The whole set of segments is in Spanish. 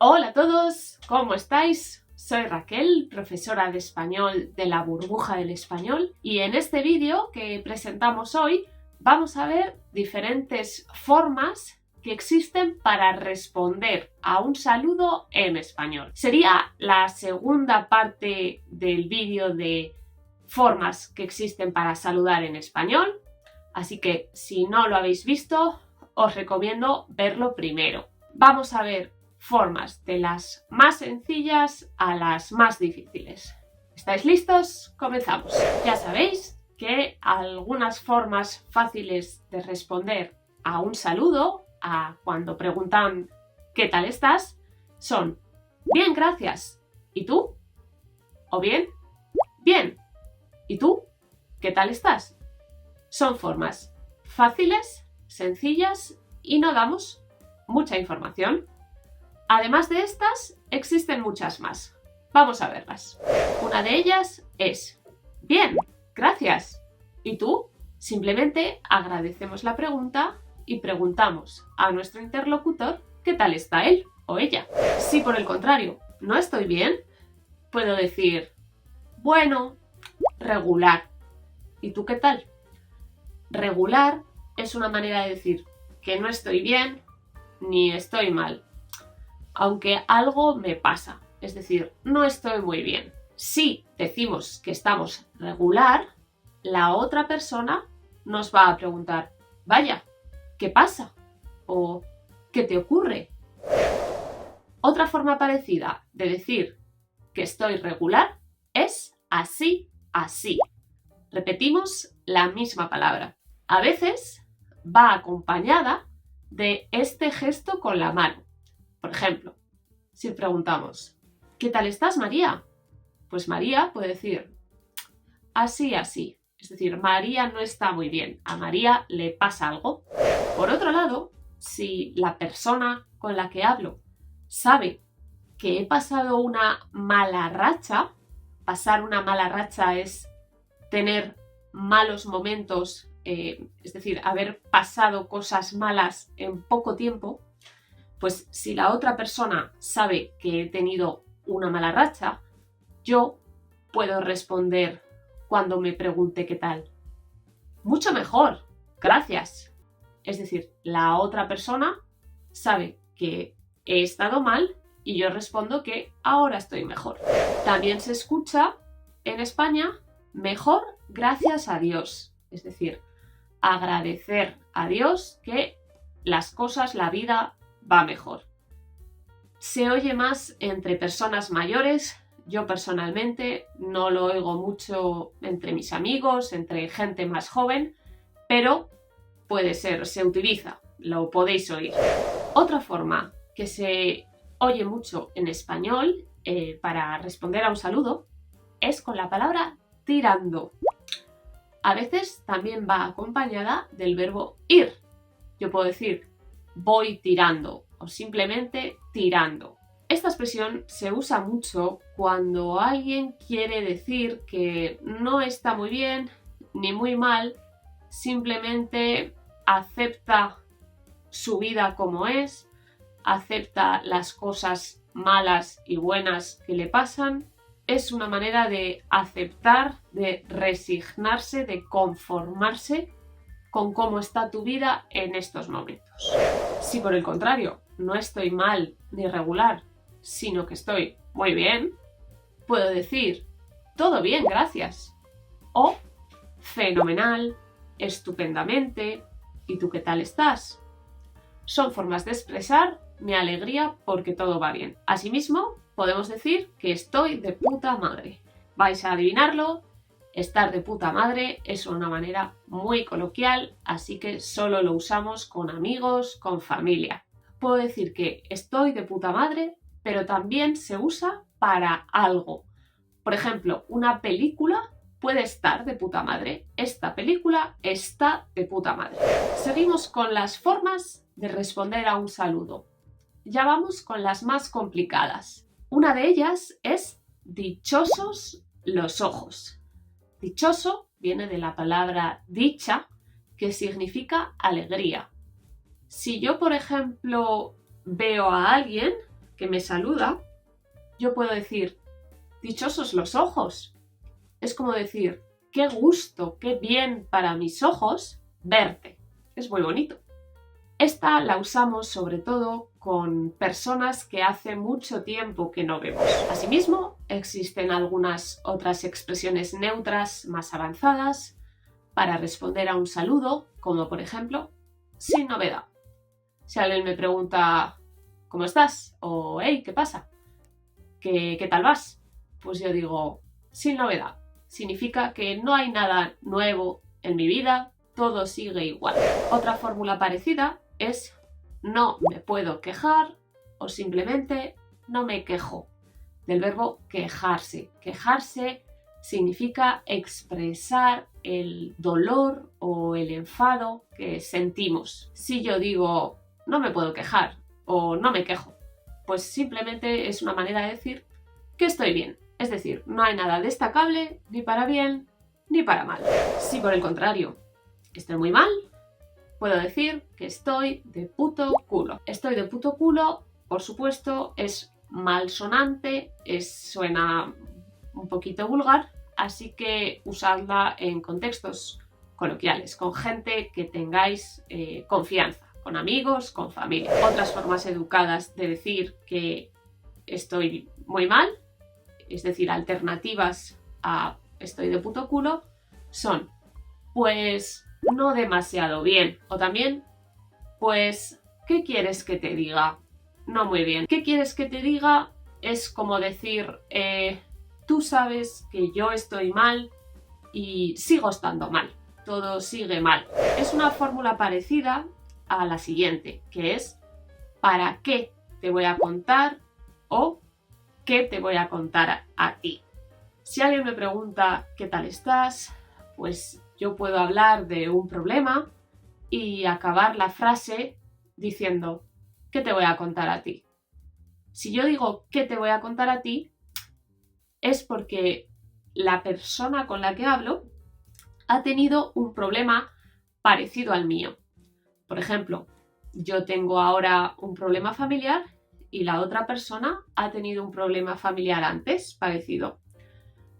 Hola a todos, ¿cómo estáis? Soy Raquel, profesora de español de la Burbuja del Español, y en este vídeo que presentamos hoy vamos a ver diferentes formas que existen para responder a un saludo en español. Sería la segunda parte del vídeo de formas que existen para saludar en español, así que si no lo habéis visto, os recomiendo verlo primero. Vamos a ver formas de las más sencillas a las más difíciles. ¿Estáis listos? Comenzamos. Ya sabéis que algunas formas fáciles de responder a un saludo, a cuando preguntan ¿qué tal estás?, son bien, gracias. ¿Y tú? O bien, bien. ¿Y tú? ¿Qué tal estás? Son formas fáciles, sencillas y no damos mucha información. Además de estas, existen muchas más. Vamos a verlas. Una de ellas es bien, gracias. ¿Y tú? Simplemente agradecemos la pregunta y preguntamos a nuestro interlocutor qué tal está él o ella. Si por el contrario no estoy bien, puedo decir bueno, regular. ¿Y tú qué tal? Regular es una manera de decir que no estoy bien ni estoy mal, aunque algo me pasa, es decir, no estoy muy bien. Si decimos que estamos regular, la otra persona nos va a preguntar, vaya, ¿qué pasa? O ¿qué te ocurre? Otra forma parecida de decir que estoy regular es así, así. Repetimos la misma palabra. A veces va acompañada de este gesto con la mano. Por ejemplo, si preguntamos ¿qué tal estás, María? Pues María puede decir así, así. Es decir, María no está muy bien. A María le pasa algo. Por otro lado, si la persona con la que hablo sabe que he pasado una mala racha, pasar una mala racha es tener malos momentos, es decir, haber pasado cosas malas en poco tiempo, pues si la otra persona sabe que he tenido una mala racha, yo puedo responder cuando me pregunte qué tal. Mucho mejor, gracias. Es decir, la otra persona sabe que he estado mal y yo respondo que ahora estoy mejor. También se escucha en España mejor gracias a Dios. Es decir, agradecer a Dios que las cosas, la vida va mejor. Se oye más entre personas mayores. Yo personalmente no lo oigo mucho entre mis amigos, entre gente más joven, pero puede ser, se utiliza, lo podéis oír. Otra forma que se oye mucho en español para responder a un saludo es con la palabra tirando. A veces también va acompañada del verbo ir. Yo puedo decir voy tirando o simplemente tirando. Esta expresión se usa mucho cuando alguien quiere decir que no está muy bien ni muy mal, simplemente acepta su vida como es, acepta las cosas malas y buenas que le pasan. Es una manera de aceptar, de resignarse, de conformarse con cómo está tu vida en estos momentos. Si por el contrario no estoy mal ni regular, sino que estoy muy bien, puedo decir todo bien, gracias. O fenomenal, estupendamente, ¿y tú qué tal estás? Son formas de expresar mi alegría porque todo va bien. Asimismo, podemos decir que estoy de puta madre. Vais a adivinarlo. Estar de puta madre es una manera muy coloquial, así que solo lo usamos con amigos, con familia. Puedo decir que estoy de puta madre, pero también se usa para algo. Por ejemplo, una película puede estar de puta madre. Esta película está de puta madre. Seguimos con las formas de responder a un saludo. Ya vamos con las más complicadas. Una de ellas es dichosos los ojos. Dichoso viene de la palabra dicha, que significa alegría. Si yo, por ejemplo, veo a alguien que me saluda, yo puedo decir, dichosos los ojos. Es como decir, qué gusto, qué bien para mis ojos verte. Es muy bonito. Esta la usamos sobre todo con personas que hace mucho tiempo que no vemos. Asimismo, existen algunas otras expresiones neutras más avanzadas para responder a un saludo, como por ejemplo, sin novedad. Si alguien me pregunta, ¿cómo estás? O, hey, ¿qué pasa? ¿Qué tal vas? Pues yo digo, sin novedad. Significa que no hay nada nuevo en mi vida, todo sigue igual. Otra fórmula parecida es no me puedo quejar o simplemente no me quejo, del verbo quejarse. Quejarse significa expresar el dolor o el enfado que sentimos. Si yo digo no me puedo quejar o no me quejo, pues simplemente es una manera de decir que estoy bien. Es decir, no hay nada destacable ni para bien ni para mal. Si por el contrario estoy muy mal, puedo decir que estoy de puto culo. Estoy de puto culo, por supuesto, es malsonante, suena un poquito vulgar, así que usadla en contextos coloquiales, con gente que tengáis confianza, con amigos, con familia. Otras formas educadas de decir que estoy muy mal, es decir, alternativas a estoy de puto culo, son pues no demasiado bien. O también, pues, ¿qué quieres que te diga? No muy bien. ¿Qué quieres que te diga? Es como decir, tú sabes que yo estoy mal y sigo estando mal. Todo sigue mal. Es una fórmula parecida a la siguiente, que es ¿para qué te voy a contar? O ¿qué te voy a contar a ti? Si alguien me pregunta ¿qué tal estás? Pues yo puedo hablar de un problema y acabar la frase diciendo ¿qué te voy a contar a ti? Si yo digo ¿qué te voy a contar a ti? Es porque la persona con la que hablo ha tenido un problema parecido al mío. Por ejemplo, yo tengo ahora un problema familiar y la otra persona ha tenido un problema familiar antes parecido.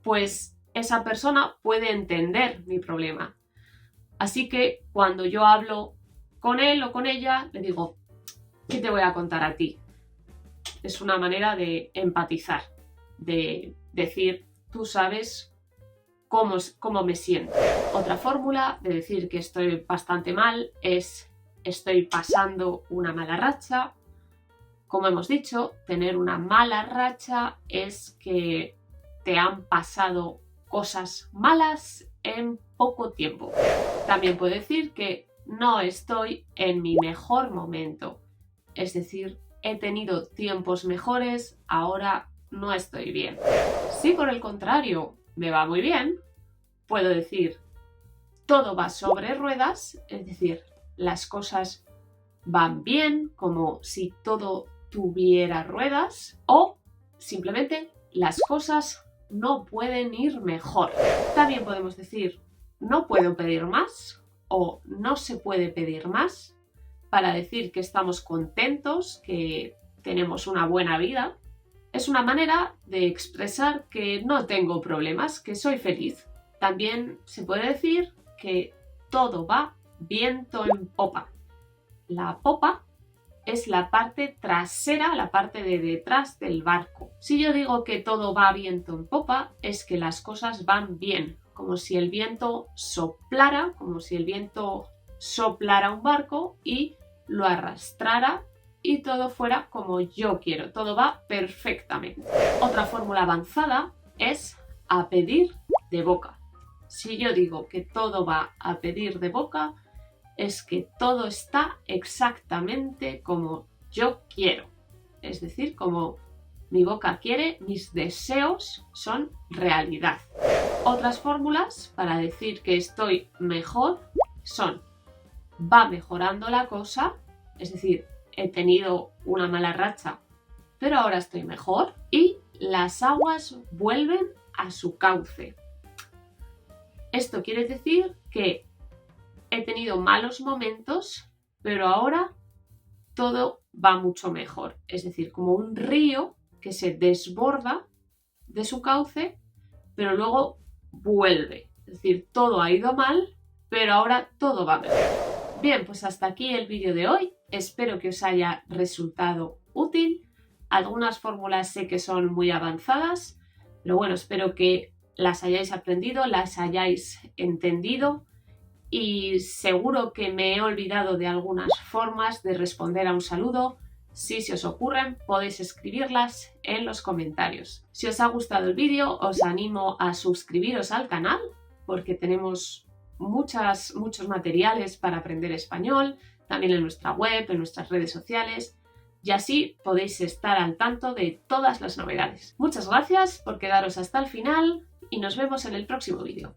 Pues esa persona puede entender mi problema. Así que cuando yo hablo con él o con ella, le digo, ¿qué te voy a contar a ti? Es una manera de empatizar, de decir, tú sabes cómo me siento. Otra fórmula de decir que estoy bastante mal es estoy pasando una mala racha. Como hemos dicho, tener una mala racha es que te han pasado cosas malas en poco tiempo. También puedo decir que no estoy en mi mejor momento. Es decir, he tenido tiempos mejores, ahora no estoy bien. Si por el contrario me va muy bien, puedo decir todo va sobre ruedas, es decir, las cosas van bien, como si todo tuviera ruedas, o simplemente las cosas no pueden ir mejor. También podemos decir no puedo pedir más o no se puede pedir más para decir que estamos contentos, que tenemos una buena vida. Es una manera de expresar que no tengo problemas, que soy feliz. También se puede decir que todo va viento en popa. La popa es la parte trasera, la parte de detrás del barco. Si yo digo que todo va viento en popa, es que las cosas van bien, como si el viento soplara, como si el viento soplara un barco y lo arrastrara y todo fuera como yo quiero, todo va perfectamente. Otra fórmula avanzada es a pedir de boca. Si yo digo que todo va a pedir de boca, es que todo está exactamente como yo quiero. Es decir, como mi boca quiere, mis deseos son realidad. Otras fórmulas para decir que estoy mejor son va mejorando la cosa, es decir, he tenido una mala racha, pero ahora estoy mejor, y las aguas vuelven a su cauce. Esto quiere decir que he tenido malos momentos, pero ahora todo va mucho mejor. Es decir, como un río que se desborda de su cauce, pero luego vuelve. Es decir, todo ha ido mal, pero ahora todo va mejor. Bien, pues hasta aquí el vídeo de hoy. Espero que os haya resultado útil. Algunas fórmulas sé que son muy avanzadas, pero bueno, espero que las hayáis aprendido, las hayáis entendido y seguro que me he olvidado de algunas formas de responder a un saludo. Si se os ocurren, podéis escribirlas en los comentarios. Si os ha gustado el vídeo, os animo a suscribiros al canal porque tenemos muchos materiales para aprender español, también en nuestra web, en nuestras redes sociales, y así podéis estar al tanto de todas las novedades. Muchas gracias por quedaros hasta el final y nos vemos en el próximo vídeo.